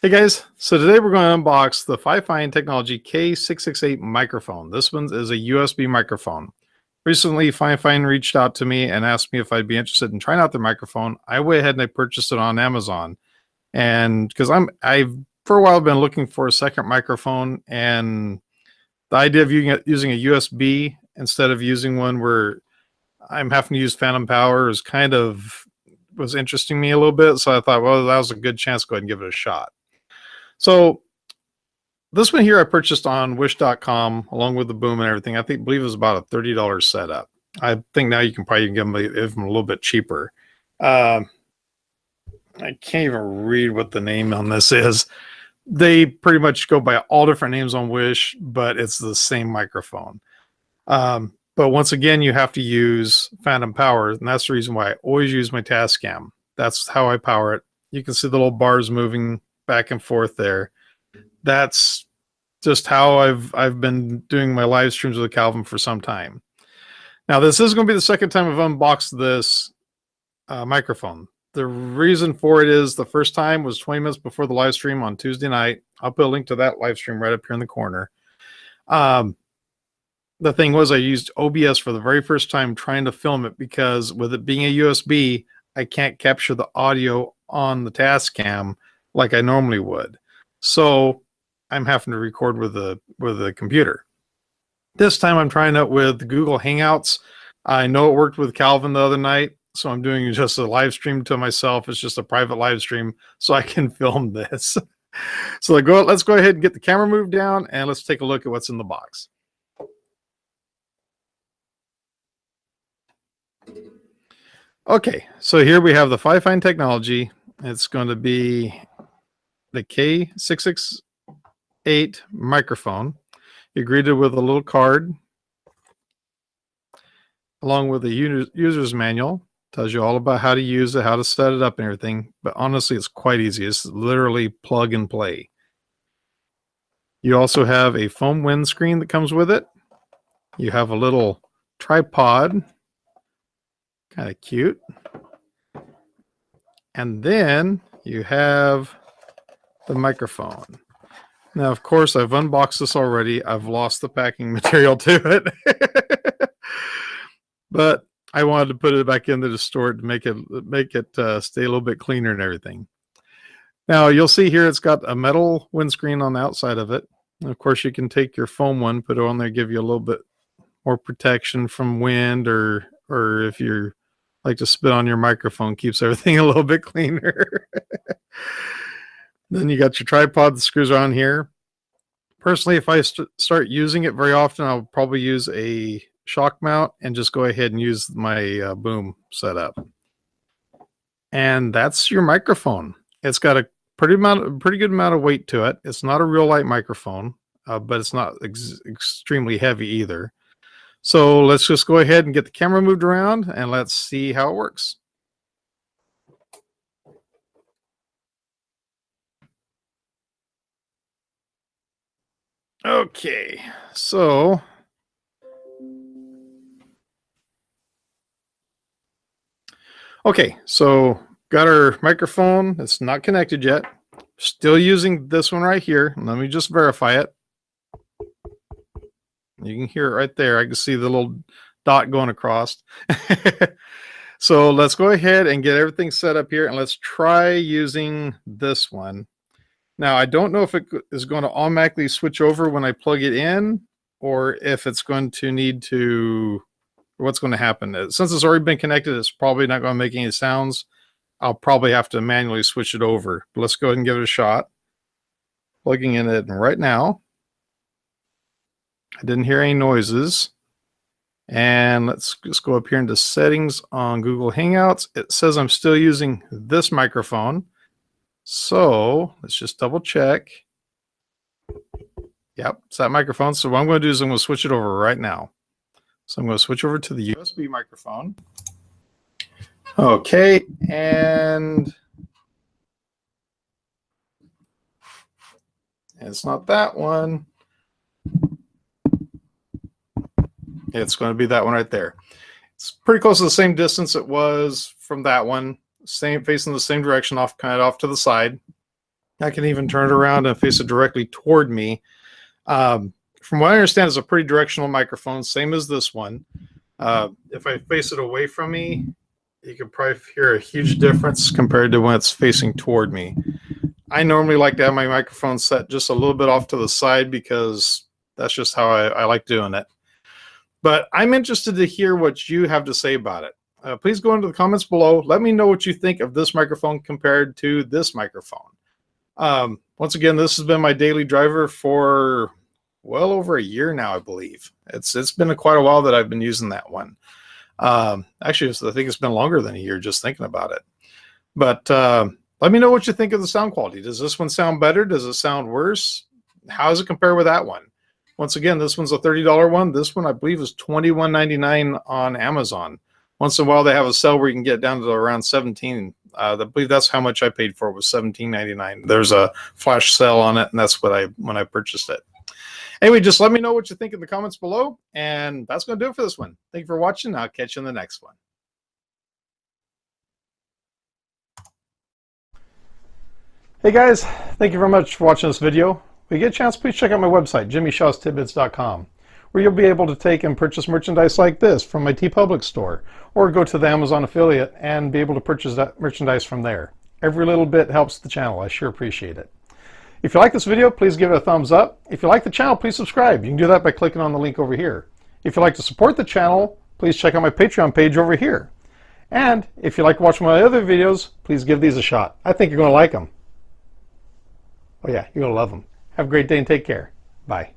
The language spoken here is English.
Hey guys, so today we're going to unbox the Fifine Technology K668 microphone. This one is a USB microphone. Recently, Fifine reached out to me and asked me if I'd be interested in trying out their microphone. I went ahead and I purchased it on Amazon, and because I've for a while been looking for a second microphone, and the idea of using a USB instead of using one where I'm having to use phantom power was interesting me a little bit. So I thought, well, that was a good chance to go ahead and give it a shot. So this one here I purchased on wish.com along with the boom and everything. Believe it was about a $30 setup. I think now you can probably give them a little bit cheaper. I can't even read what the name on this is. They pretty much go by all different names on Wish, but it's the same microphone. But once again, you have to use phantom power, and that's the reason why I always use my Tascam. That's how I power it. You can see the little bars moving back and forth there. That's just how I've been doing my live streams with Calvin for some time. Now, this is going to be the second time I've unboxed this microphone. The reason for it is the first time was 20 minutes before the live stream on Tuesday night. I'll put a link to that live stream right up here in the corner. The thing was, I used OBS for the very first time trying to film it because with it being a USB, I can't capture the audio on the Tascam like I normally would. So I'm having to record with the computer. This time I'm trying it with Google Hangouts. I know it worked with Calvin the other night, so I'm doing just a live stream to myself. It's just a private live stream so I can film this. So let's go ahead and get the camera moved down and let's take a look at what's in the box. Okay, so here we have the Fifine Technology. It's going to be the K668 microphone. You're greeted with a little card along with a user's manual. Tells you all about how to use it, how to set it up and everything. But honestly, it's quite easy. It's literally plug and play. You also have a foam windscreen that comes with it. You have a little tripod. Kind of cute. And then you have the microphone. Now, of course, I've unboxed this already. I've lost the packing material to it. But I wanted to put it back in there to store it to make it stay a little bit cleaner and everything. Now, you'll see here it's got a metal windscreen on the outside of it. And of course, you can take your foam one, put it on there, give you a little bit more protection from wind, or if you're like to spit on your microphone, keeps everything a little bit cleaner. Then you got your tripod that screws on here. Personally, if I start using it very often, I'll probably use a shock mount and just go ahead and use my boom setup. And that's your microphone. It's got a pretty good amount of weight to it. It's not a real light microphone, but it's not extremely heavy either. So let's just go ahead and get the camera moved around and let's see how it works. Okay, so got our microphone. It's not connected yet. Still using this one right here. Let me just verify it. You can hear it right there. I can see the little dot going across. So let's go ahead and get everything set up here and let's try using this one. Now, I don't know if it is going to automatically switch over when I plug it in or if it's going to need to, or what's going to happen. Since it's already been connected, it's probably not going to make any sounds. I'll probably have to manually switch it over. But let's go ahead and give it a shot. Plugging in it right now. I didn't hear any noises. And let's just go up here into settings on Google Hangouts. It says I'm still using this microphone. So let's just double check. Yep, it's that microphone. So what I'm going to do is I'm going to switch it over right now. So I'm going to switch over to the USB microphone. Okay, and it's not that one. It's going to be that one right there. It's pretty close to the same distance it was from that one. Same, facing the same direction, kind of off to the side. I can even turn it around and face it directly toward me. From what I understand, it's a pretty directional microphone, same as this one. If I face it away from me, you can probably hear a huge difference compared to when it's facing toward me. I normally like to have my microphone set just a little bit off to the side because that's just how I like doing it. But I'm interested to hear what you have to say about it. Please go into the comments below. Let me know what you think of this microphone compared to this microphone. Once again, this has been my daily driver for well over a year now, I believe. It's been quite a while that I've been using that one. Actually, I think it's been longer than a year just thinking about it. But let me know what you think of the sound quality. Does this one sound better? Does it sound worse? How does it compare with that one? Once again, this one's a $30 one. This one, I believe, is $21.99 on Amazon. Once in a while, they have a sale where you can get down to around $17. I believe that's how much I paid for it, was $17.99. There's a flash sale on it, and that's what when I purchased it. Anyway, just let me know what you think in the comments below, and that's going to do it for this one. Thank you for watching. I'll catch you in the next one. Hey guys, thank you very much for watching this video. When you get a chance, please check out my website, jimmyshawstidbits.com, where you'll be able to take and purchase merchandise like this from my TeePublic store, or go to the Amazon affiliate and be able to purchase that merchandise from there. Every little bit helps the channel. I sure appreciate it. If you like this video, please give it a thumbs up. If you like the channel, please subscribe. You can do that by clicking on the link over here. If you'd like to support the channel, please check out my Patreon page over here. And if you like watching my other videos, please give these a shot. I think you're going to like them. Oh yeah, you're going to love them. Have a great day and take care. Bye.